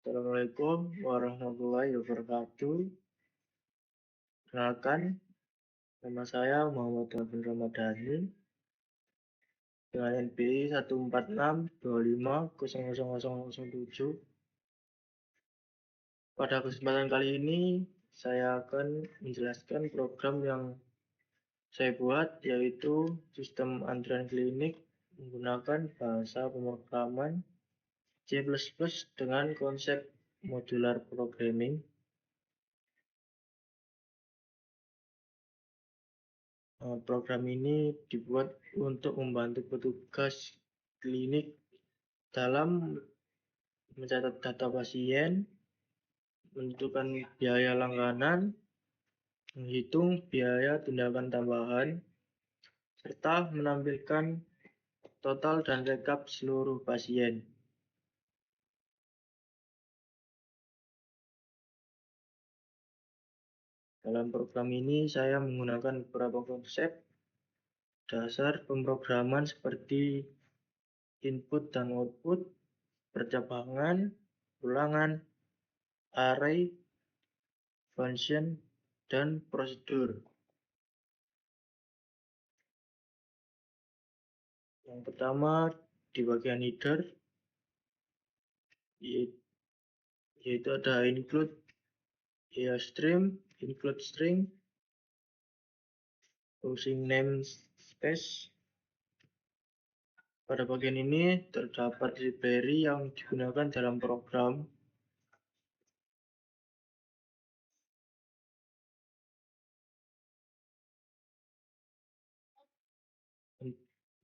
Assalamualaikum warahmatullahi wabarakatuh. Kenalkan, nama saya Muhammad Alvin Ramadhani dengan NPI 14625000007. Pada kesempatan kali ini, saya akan menjelaskan program yang saya buat, yaitu sistem antrian klinik menggunakan bahasa pemrograman C++ dengan konsep modular programming. Program ini dibuat untuk membantu petugas klinik dalam mencatat data pasien, menentukan biaya langganan, menghitung biaya tindakan tambahan, serta menampilkan total dan rekap seluruh pasien. Dalam program ini saya menggunakan beberapa konsep dasar pemrograman seperti input dan output, percabangan, ulangan, array, function, dan prosedur. Yang pertama di bagian header, yaitu ada include stream, include string, using namespace. Pada bagian ini terdapat library yang digunakan dalam program.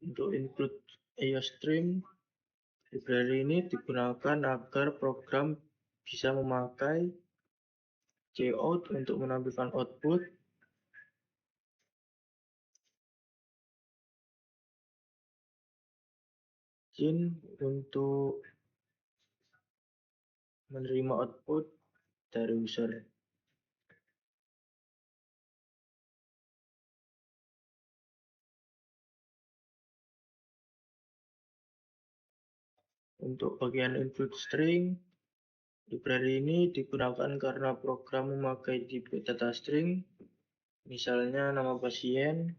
Untuk include stream, library ini digunakan agar program bisa memakai cout untuk menampilkan output, gin untuk menerima output dari user. Untuk bagian include string, library ini digunakan karena program memakai tipe data string, misalnya nama pasien,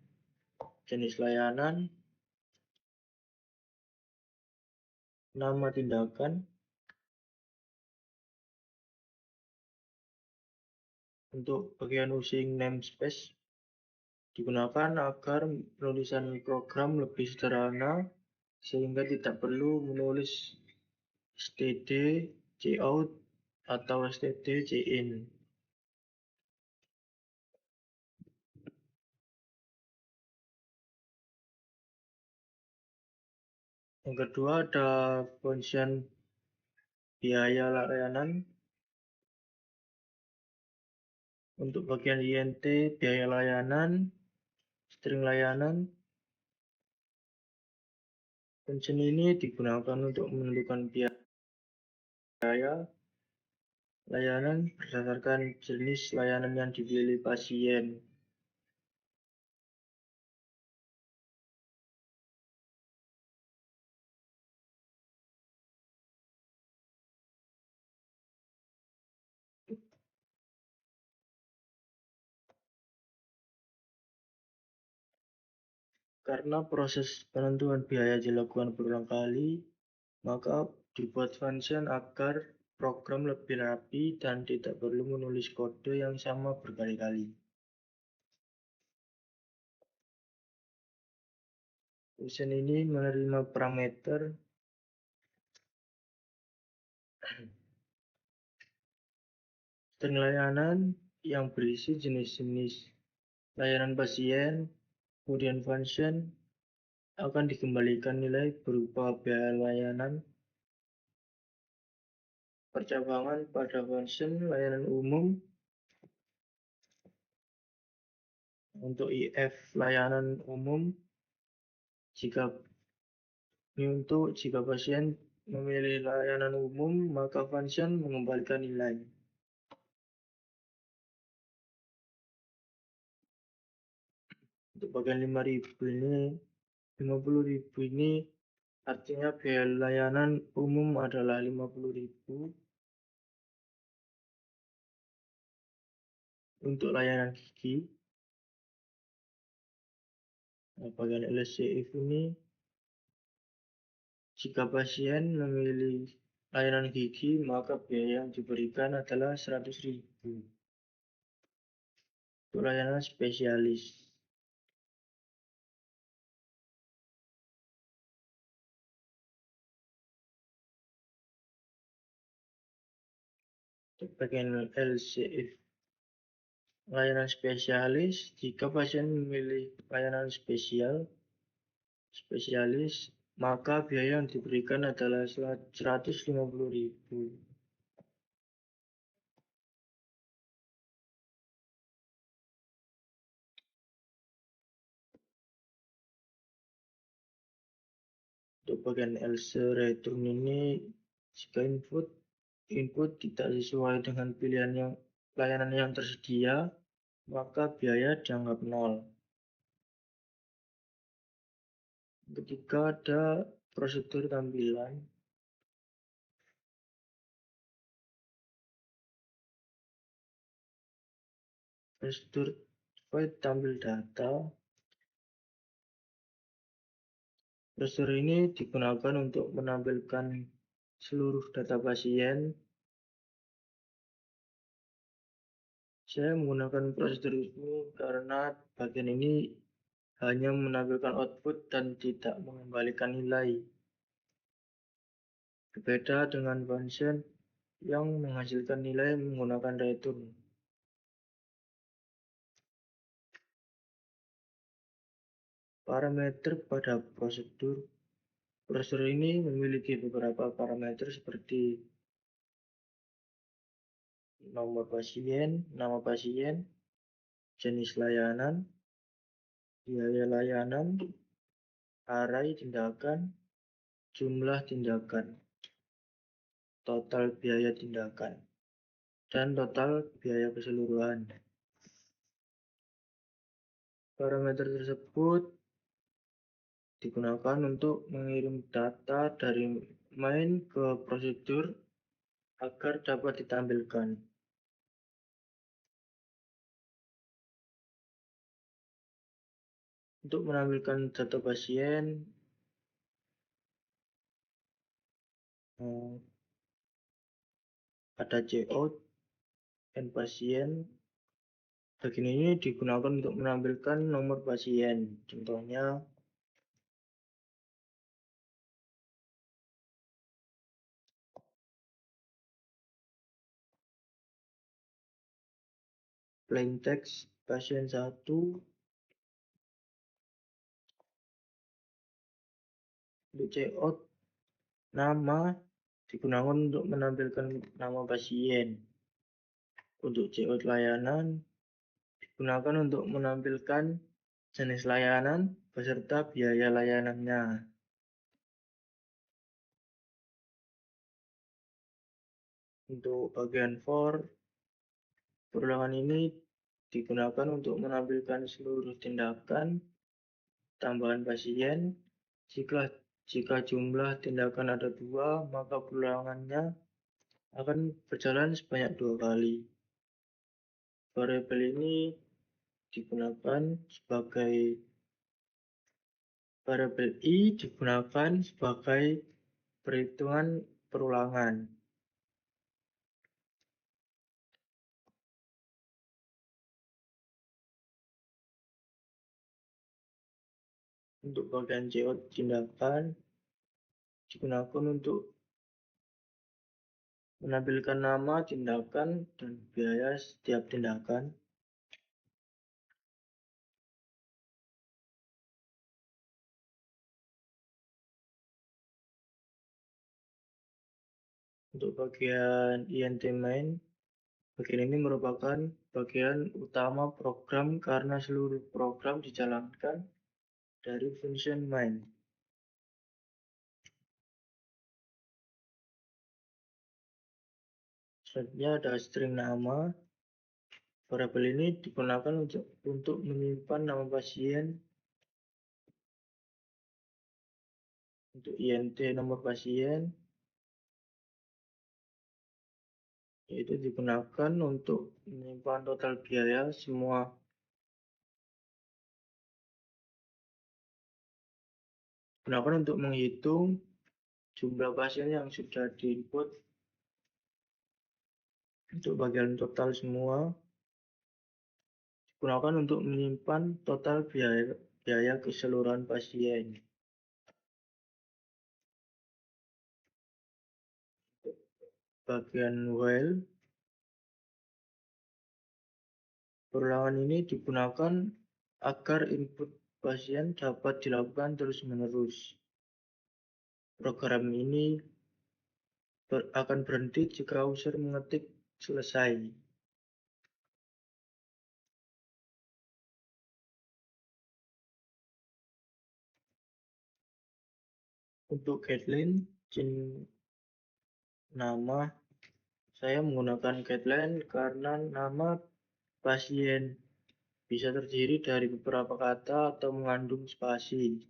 jenis layanan, nama tindakan. Untuk bagian using namespace digunakan agar penulisan program lebih sederhana sehingga tidak perlu menulis std cout atau std cin. Yang kedua ada function biaya layanan. Untuk bagian int biaya layanan, string layanan, function ini digunakan untuk menentukan biaya layanan berdasarkan jenis layanan yang dipilih pasien. Karena proses penentuan biaya dilakukan berulang kali, maka dibuat function agar program lebih rapi dan tidak perlu menulis kode yang sama berkali-kali. Function ini menerima parameter string layanan yang berisi jenis-jenis layanan pasien, kemudian function akan dikembalikan nilai berupa biaya layanan. Percabangan pada function layanan umum. Untuk if layanan umum, jika pasien memilih layanan umum, maka function mengembalikan nilai. Untuk bagian 50.000 ini artinya biaya layanan umum adalah 50.000. untuk layanan gigi. Nah, bagian LCF ini, jika pasien memilih layanan gigi, maka biaya yang diberikan adalah 100.000 untuk layanan spesialis. Untuk bagian LCF layanan spesialis, jika pasien memilih layanan spesialis, maka biaya yang diberikan adalah 150.000. Untuk bagian LC return ini, jika input tidak sesuai dengan pilihan layanan yang tersedia, maka biaya dianggap nol. Ketika ada prosedur tampilan, prosedur void tampil data, prosedur ini digunakan untuk menampilkan seluruh data pasien. Saya menggunakan prosedur ini karena bagian ini hanya menampilkan output dan tidak mengembalikan nilai. Berbeda dengan function yang menghasilkan nilai menggunakan return. Parameter pada prosedur. Prosedur ini memiliki beberapa parameter seperti nomor pasien, nama pasien, jenis layanan, biaya layanan, array tindakan, jumlah tindakan, total biaya tindakan, dan total biaya keseluruhan. Parameter tersebut digunakan untuk mengirim data dari main ke prosedur agar dapat ditampilkan. Untuk menampilkan data pasien, ada cout dan pasien. Bagian ini digunakan untuk menampilkan nomor pasien. Contohnya, plain text pasien 1. Untuk cout, nama digunakan untuk menampilkan nama pasien. Untuk cout layanan digunakan untuk menampilkan jenis layanan beserta biaya layanannya. Untuk bagian for, perulangan ini digunakan untuk menampilkan seluruh tindakan tambahan pasien. Jika jumlah tindakan ada 2, maka perulangannya akan berjalan sebanyak 2 kali. Variabel ini digunakan sebagai variabel i digunakan sebagai perhitungan perulangan. Untuk bagian cout tindakan digunakan untuk menampilkan nama tindakan dan biaya setiap tindakan. Untuk bagian int main, bagian ini merupakan bagian utama program karena seluruh program dijalankan dari function main. Selanjutnya ada string nama. Variabel ini digunakan untuk menyimpan nama pasien. Untuk int nomor pasien, yaitu digunakan untuk menyimpan total biaya semua digunakan untuk menghitung jumlah pasien yang sudah diinput untuk bagian total semua, digunakan untuk menyimpan total biaya keseluruhan pasien. Bagian while, perulangan ini digunakan agar input pasien dapat dilakukan terus-menerus. Program ini akan berhenti jika user mengetik selesai. Untuk guideline, nama, saya menggunakan guideline karena nama pasien bisa terdiri dari beberapa kata atau mengandung spasi.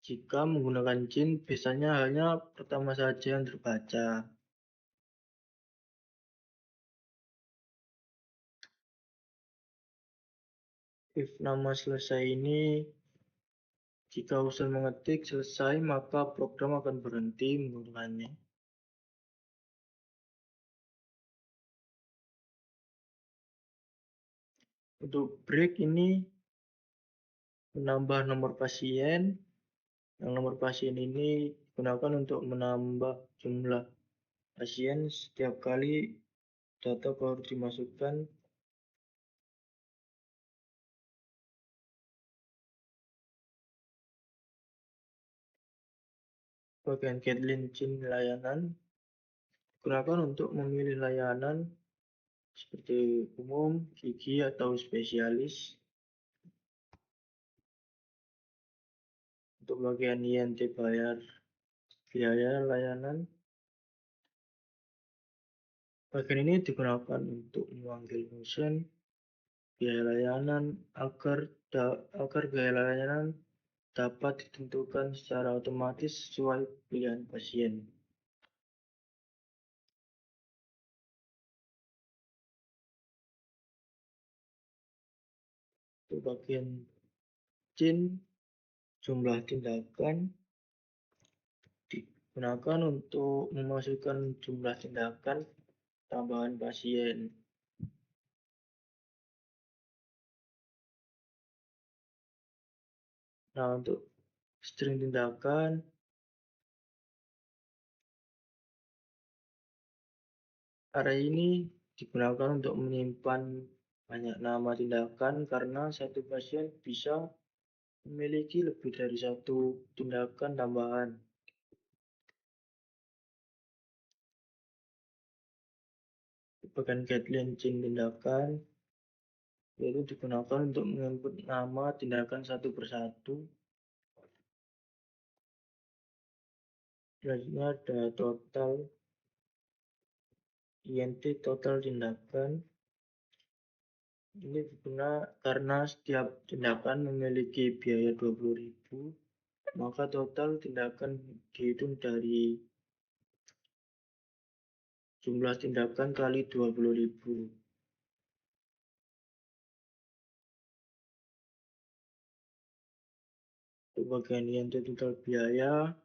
Jika menggunakan Jin, biasanya hanya pertama saja yang terbaca. If nama selesai ini, jika user mengetik selesai, maka program akan berhenti menggunakannya. Untuk break ini menambah nomor pasien. Yang nomor pasien ini digunakan untuk menambah jumlah pasien setiap kali data baru dimasukkan. Bagian guideline Jin layanan digunakan untuk memilih layanan seperti umum, gigi, atau spesialis. Untuk bagian INT bayar biaya layanan, bagian ini digunakan untuk memanggil function biaya layanan agar biaya layanan dapat ditentukan secara otomatis sesuai pilihan pasien. Untuk bagian Jin, jumlah tindakan digunakan untuk memasukkan jumlah tindakan tambahan pasien. Nah, untuk string tindakan, array ini digunakan untuk menyimpan banyak nama tindakan karena satu pasien bisa memiliki lebih dari satu tindakan tambahan. Bagian guideline Jin tindakan yaitu digunakan untuk menginput nama tindakan satu persatu. Selanjutnya ada total INT total tindakan. Ini digunakan karena setiap tindakan memiliki biaya 20.000, maka total tindakan dihitung dari jumlah tindakan kali 20.000. Untuk bagian INT total biaya,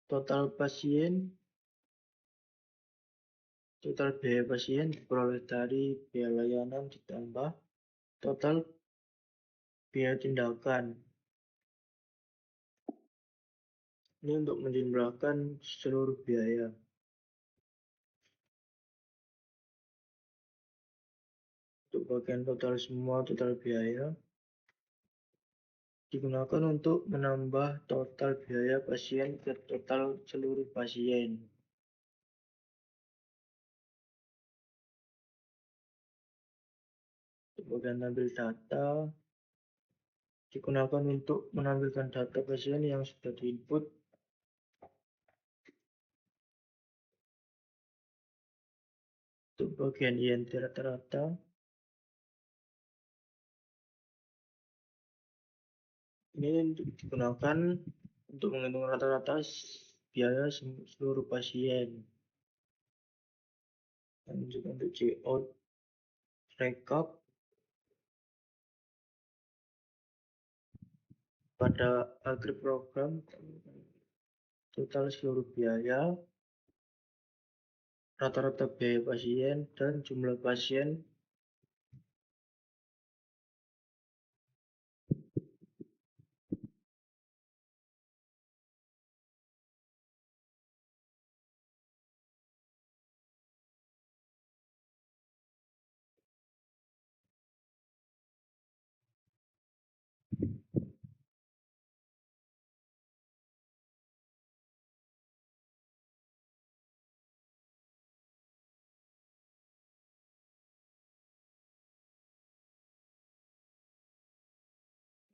total biaya pasien diperoleh dari biaya layanan ditambah total biaya tindakan. Ini untuk menjumlahkan seluruh biaya. Untuk bagian total semua total biaya digunakan untuk menambah total biaya pasien ke total seluruh pasien. Untuk bagian tampil data digunakan untuk menampilkan data pasien yang sudah diinput. Untuk bagian INT rata-rata, ini digunakan untuk menghitung rata-rata biaya seluruh pasien. Lanjut untuk Cout rekap pada akhir program, total seluruh biaya, rata-rata biaya pasien, dan jumlah pasien.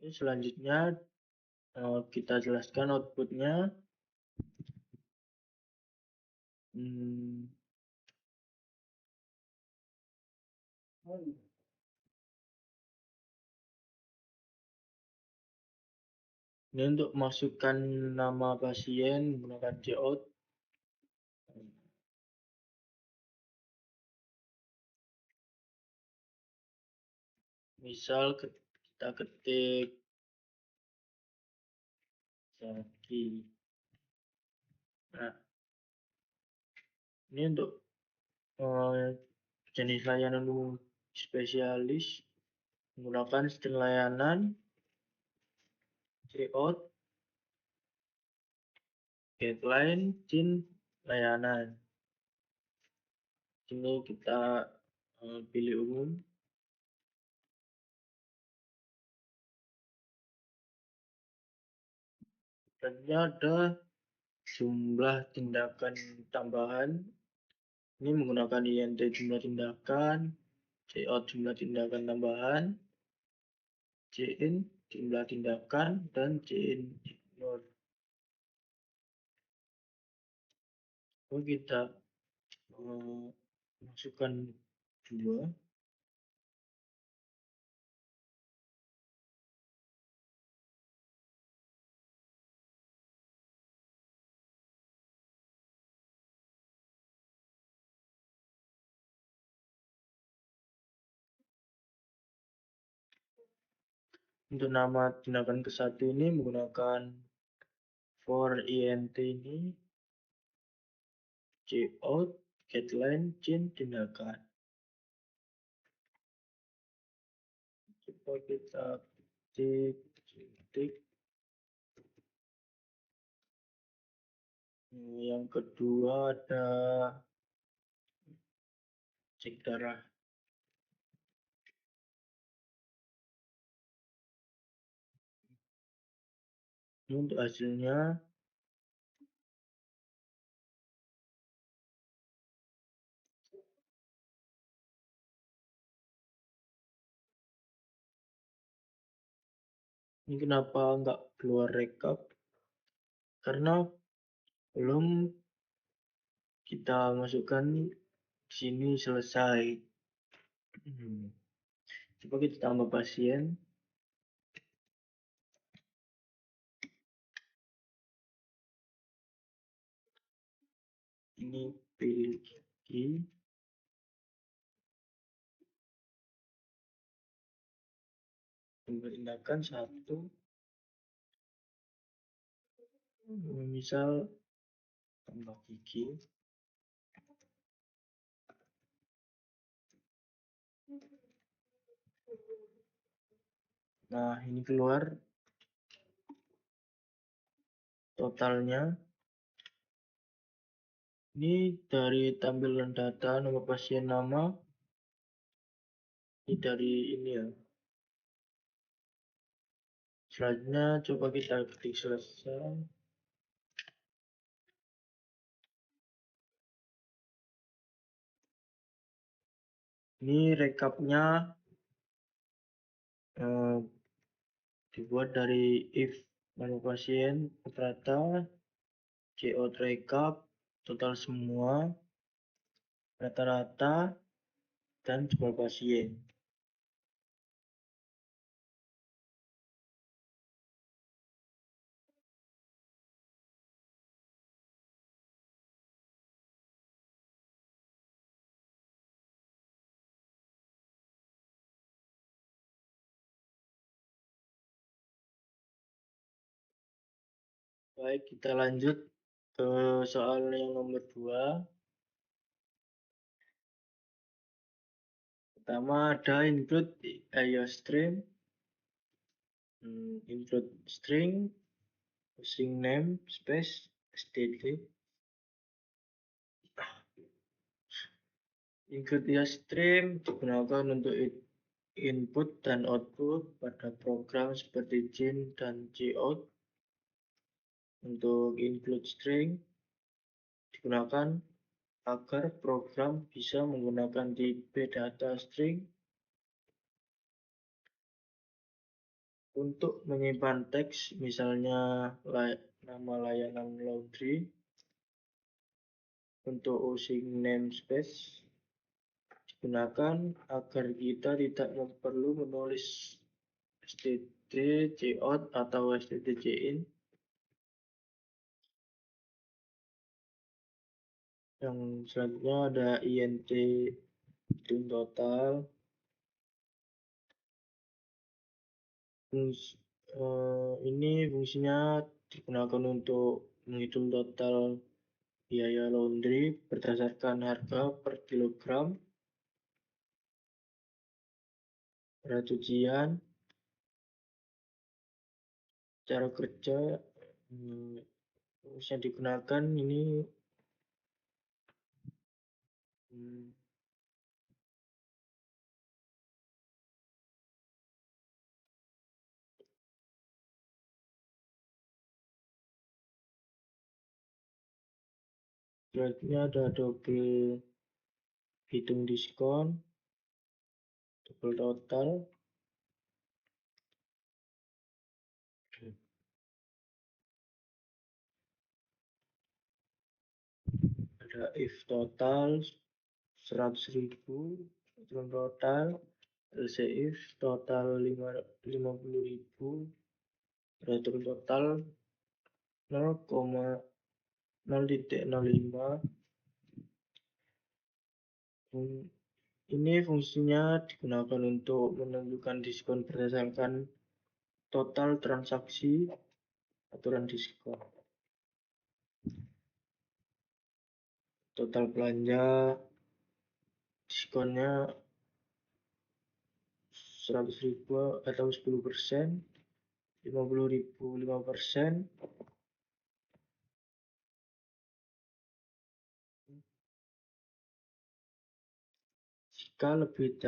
Ini selanjutnya kita jelaskan outputnya. Ini untuk masukkan nama pasien menggunakan Cout. Misal kita ketik Zaki. Nah, ini untuk jenis layanan umum spesialis menggunakan string layanan Cout getLine Cin layanan. Sini kita pilih umum. Selanjutnya ada jumlah tindakan tambahan. Ini menggunakan INT jumlah tindakan, Cout jumlah tindakan tambahan, cin jumlah tindakan, dan cin ignore. Kita masukkan 2. Untuk nama tindakan ke-1 ini menggunakan for INT ini Cout getLine Cin tindakan. Coba kita ketik. Yang kedua ada cek darah. Ini untuk hasilnya. Ini kenapa nggak keluar rekap? Karena belum kita masukkan di sini selesai. Coba kita tambah pasien. Ini pilih gigi. Tindakan 1. Misal tambah gigi. Nah, ini keluar totalnya. Ini dari tampilan data nomor pasien nama. Ini dari ini ya. Selanjutnya coba kita ketik selesai. Ini rekapnya dibuat dari if nama pasien rata, Cout rekap total semua rata-rata, dan jumlah pasien. Baik, kita lanjut ke soal yang nomor 2. Pertama ada include IOStream, include string, string name, space, std. Include IOStream digunakan untuk input dan output pada program seperti Gin dan Cout. Untuk include string digunakan agar program bisa menggunakan tipe data string untuk menyimpan teks, misalnya nama layanan laundry. Untuk using namespace digunakan agar kita tidak perlu menulis std cout atau std cin. Yang selanjutnya ada int hitung total. Ini fungsinya digunakan untuk menghitung total biaya laundry berdasarkan harga per kilogram. Pada cucian, cara kerja yang digunakan ini selanjutnya ada double hitung diskon, double total, ada if total 100.000, total, else if total 50.000, return total 0,0.05. Ini fungsinya digunakan untuk menentukan diskon berdasarkan total transaksi aturan diskon. Total belanja diskonnya 100.000 atau 10%, 50.000 5%. Jika lebih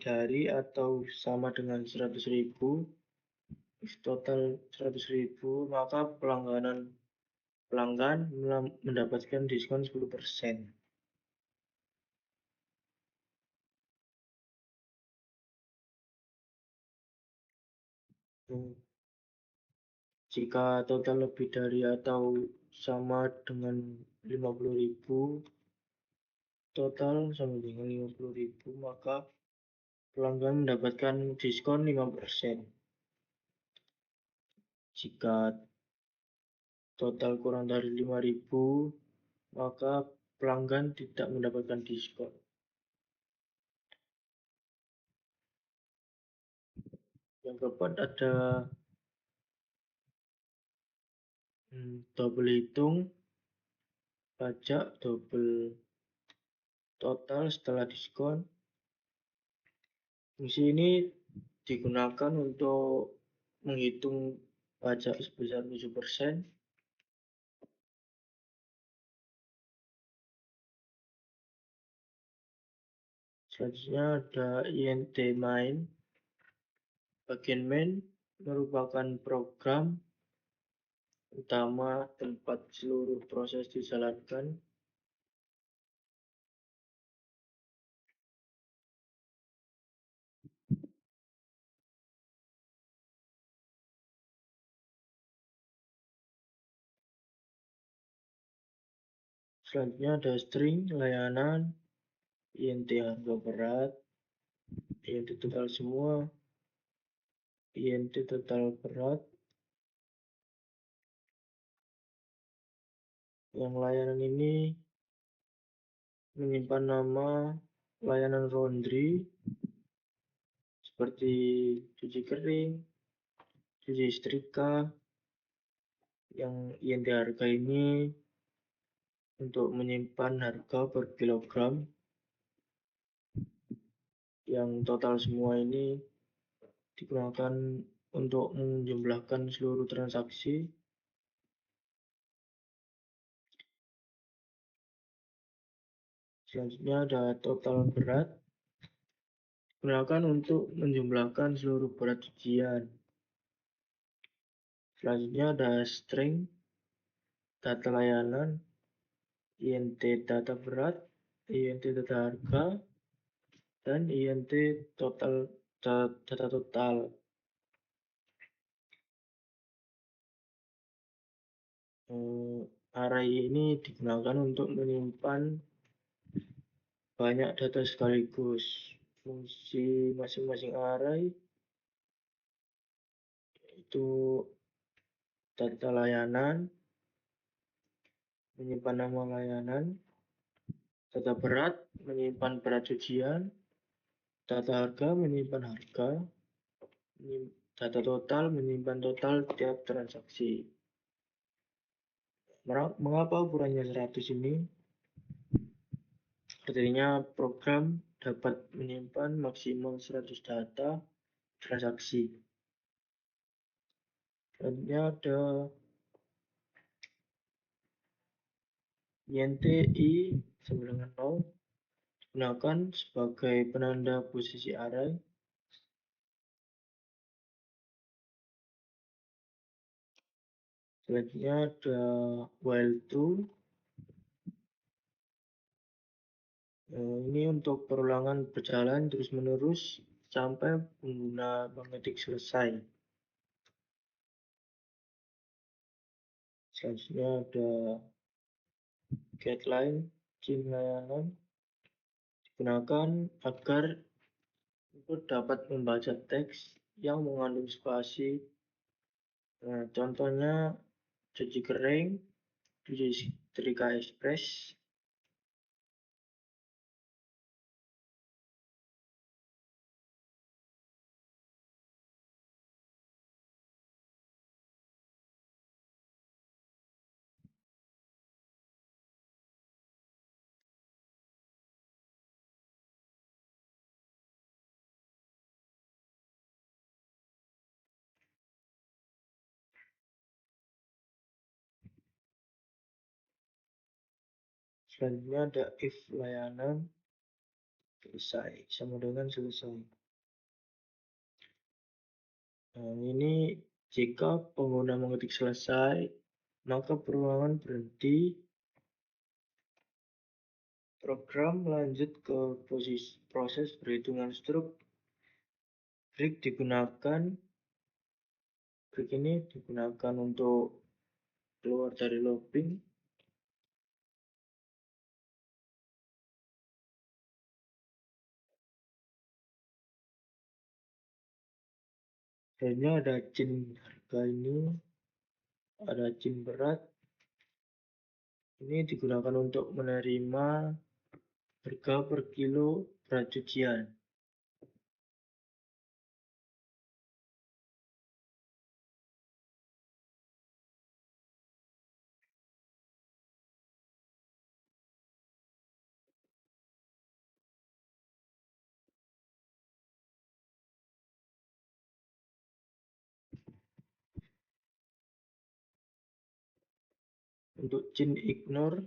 dari atau sama dengan 100.000, total 100.000, maka pelanggan mendapatkan diskon 10%. Jika total lebih dari atau sama dengan 50.000, total sama dengan 50.000, maka pelanggan mendapatkan diskon 5%. Jika total kurang dari 5.000, maka pelanggan tidak mendapatkan diskon. Yang keempat ada double hitung pajak, double total setelah diskon. Fungsi ini digunakan untuk menghitung pajak sebesar 7%. Selanjutnya ada int main. Bagian main merupakan program utama tempat seluruh proses dijalankan. Selanjutnya ada string layanan, int harga berat, int total semua, int total berat. Yang layanan ini menyimpan nama layanan laundry seperti cuci kering, cuci setrika. Yang int harga ini untuk menyimpan harga per kilogram. Yang total semua ini digunakan untuk menjumlahkan seluruh transaksi. Selanjutnya ada total berat, digunakan untuk menjumlahkan seluruh berat cucian. Selanjutnya ada string data layanan, int data berat, int data harga, dan int total data total. Array ini digunakan untuk menyimpan banyak data sekaligus. Fungsi masing-masing array itu data layanan, menyimpan nama layanan, data berat, menyimpan berat cucian, data harga, menyimpan harga, data total, menyimpan total tiap transaksi. Mengapa ukurannya 100 ini? Artinya program dapat menyimpan maksimal 100 data transaksi. Selanjutnya ada int i sama dengan 0 digunakan sebagai penanda posisi array. Selanjutnya ada while true. Ini untuk perulangan berjalan terus-menerus sampai pengguna mengetik selesai. Selanjutnya ada getLine, cin layanan, digunakan agar input dapat membaca teks yang mengandung spasi. Contohnya cuci kering, cuci setrika express. Selanjutnya ada if layanan, selesai sama dengan selesai. Ini jika pengguna mengetik selesai, maka perulangan berhenti. Program lanjut ke proses perhitungan struk. Break ini digunakan untuk keluar dari looping. Selanjutnya ada cin harga ini, ada cin berat. Ini digunakan untuk menerima harga per kilo berat cucian. Untuk cin ignore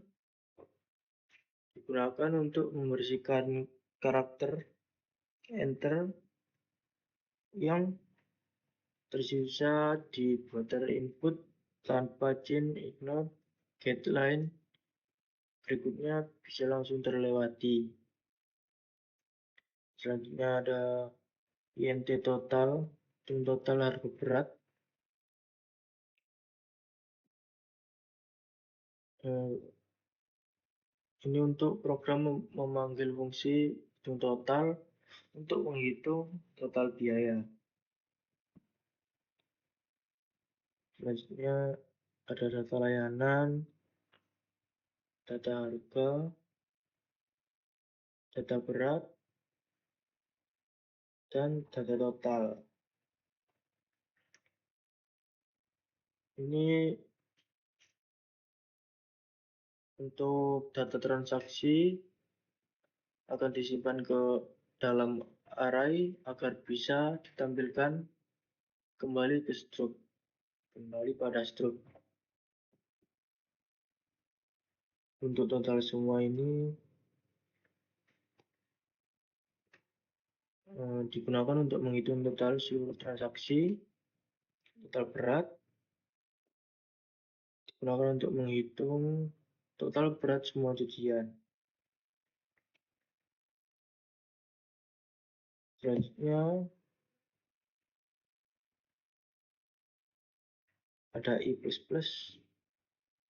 digunakan untuk membersihkan karakter enter yang tersisa di booter input. Tanpa cin ignore, getLine berikutnya bisa langsung terlewati. Selanjutnya ada int total dan total harga berat. Ini untuk program memanggil fungsi hitung total untuk menghitung total biaya. Selanjutnya ada data layanan, data harga, data berat, dan data total. Ini untuk data transaksi akan disimpan ke dalam array agar bisa ditampilkan kembali ke struct, kembali pada struct. Untuk total semua ini digunakan untuk menghitung total seluruh transaksi, total berat, digunakan untuk menghitung total berat semua cucian. Selanjutnya ada i++.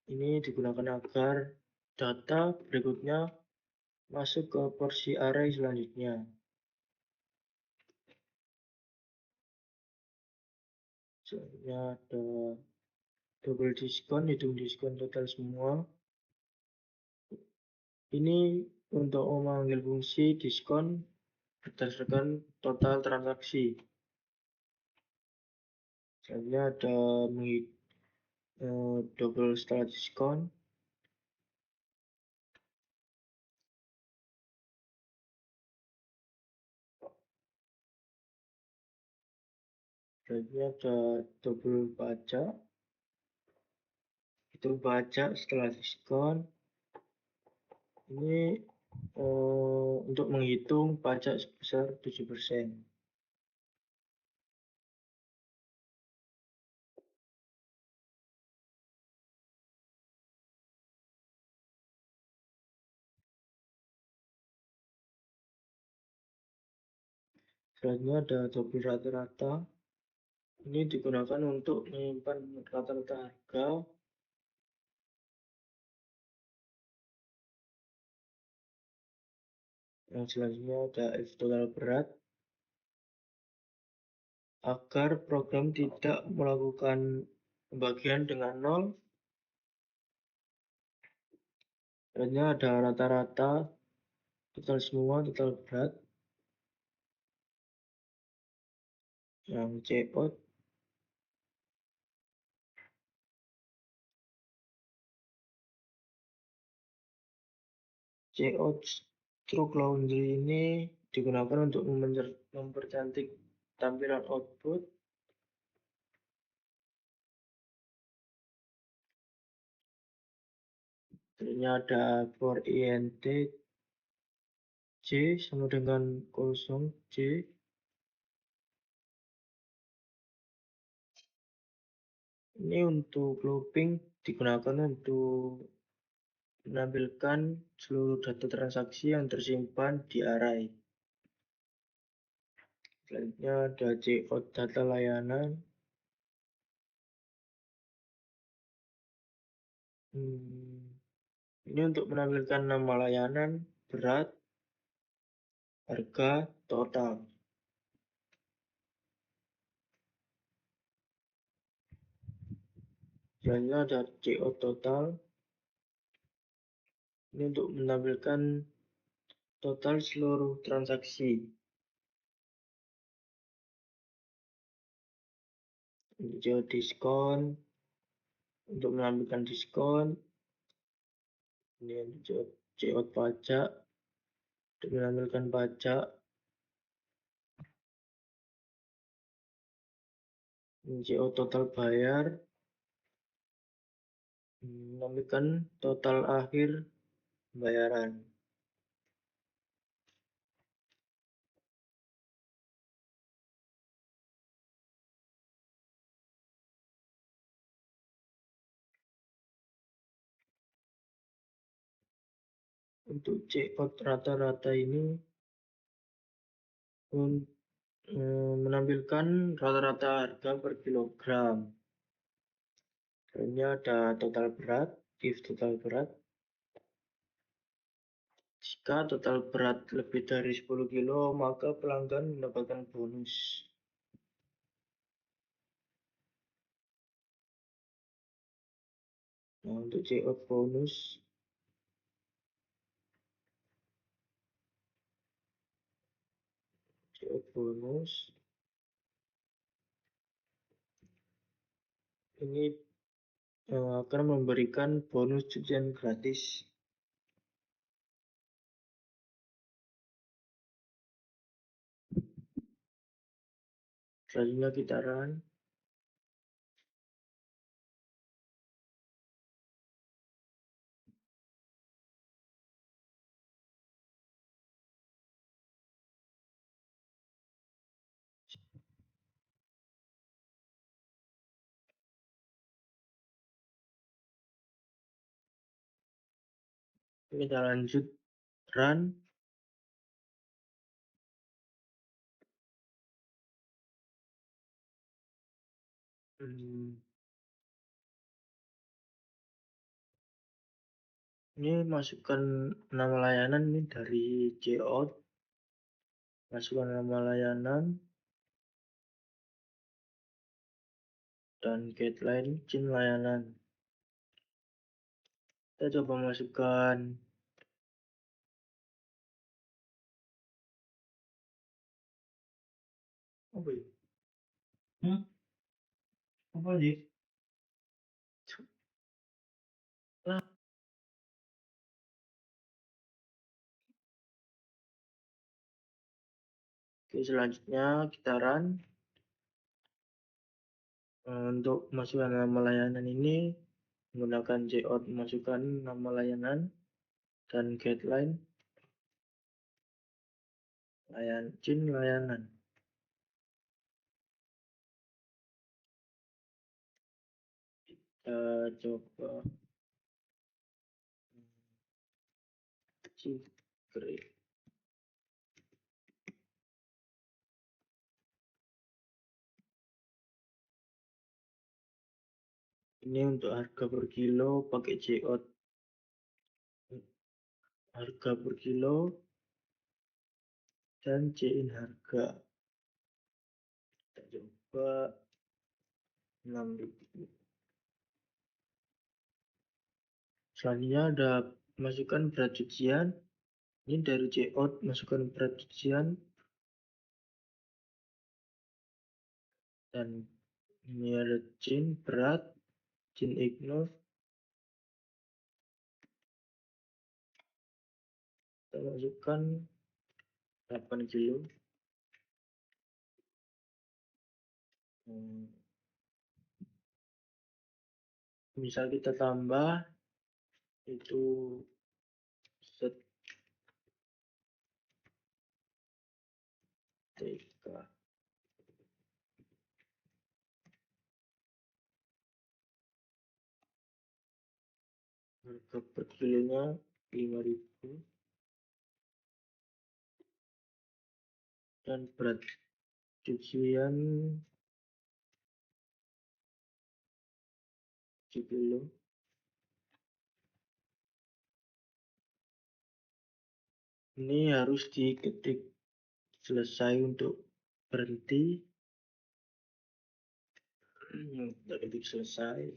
Ini digunakan agar data berikutnya masuk ke porsi array selanjutnya. Selanjutnya ada double diskon, hitung diskon total semua. Ini untuk memanggil fungsi diskon berdasarkan total transaksi. Selanjutnya ada double setelah diskon. Selanjutnya ada double pajak. Hitung pajak setelah diskon. Ini untuk menghitung pajak sebesar 7%. Selanjutnya ada double rata-rata. Ini digunakan untuk menyimpan rata-rata harga. Yang selanjutnya ada if total berat. Agar program tidak melakukan pembagian dengan 0. Selanjutnya ada rata-rata, total semua, total berat. Yang cout. Cout stroke laundry ini digunakan untuk mempercantik tampilan output. Selanjutnya ada for int c sama dengan 0 c. Ini untuk looping digunakan untuk menampilkan seluruh data transaksi yang tersimpan di array. Selanjutnya ada cout data layanan. Ini untuk menampilkan nama layanan, berat, harga, total. Selanjutnya ada cout total. Ini untuk menampilkan total seluruh transaksi. Cout diskon untuk menampilkan diskon. Ini untuk cout pajak untuk menampilkan pajak. Ini cout total bayar menampilkan total akhir pembayaran. Untuk cout rata-rata ini menampilkan rata-rata harga per kilogram. Selanjutnya ada total berat, if total berat. Jika total berat lebih dari 10 kilo, maka pelanggan mendapatkan bonus. Nah, untuk CO bonus, ini akan memberikan bonus cucian gratis. Selanjutnya kita run. Kita lanjut run. Ini masukkan nama layanan ini dari Jout. Masukkan nama layanan dan guideline izin layanan. Kita coba masukkan apa ya? Apa sih? Lah, oke, selanjutnya kita run. Untuk masukkan nama layanan ini menggunakan Jout, masukkan nama layanan dan guideline izin layanan. Kita coba Cikri. Ini untuk harga per kilo pakai Jout. Harga per kilo dan C-in harga. Kita coba 6.000. Selanjutnya ada masukkan berat cucian. Ini dari Jout, masukkan berat cucian. Dan ini ada Jin berat, Jin ignore. Kita masukkan 8 kilo. Misal kita tambah itu setrika. Harga per kilonya 5.000 dan berat cucian 7 kilo. Ini harus diketik selesai untuk berhenti. Kita ketik selesai.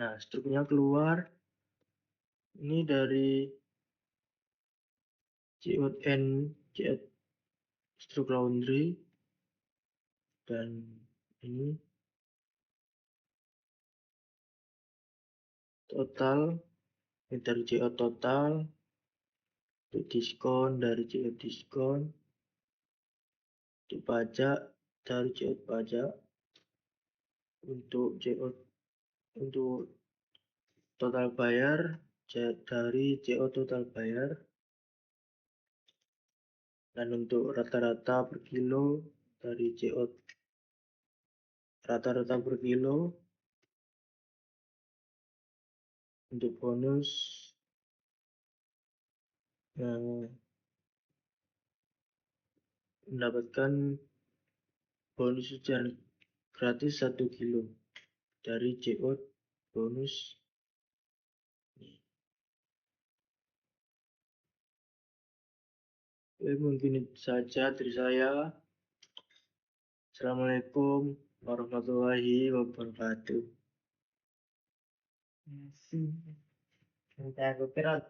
Nah, struknya keluar. Ini dari Jout struk laundry, dan ini total. Ini dari Jout total. Untuk diskon dari Jout diskon. Untuk pajak dari Jout pajak. Untuk Jout untuk total bayar dari Jout total bayar. Dan untuk rata-rata per kilo dari Jout rata-rata per kilo. Untuk bonus mendapatkan bonus cucian gratis 1 kilo dari Jout bonus Mungkin itu saja dari saya. Assalamualaikum warahmatullahi wabarakatuh. Nanti aku kira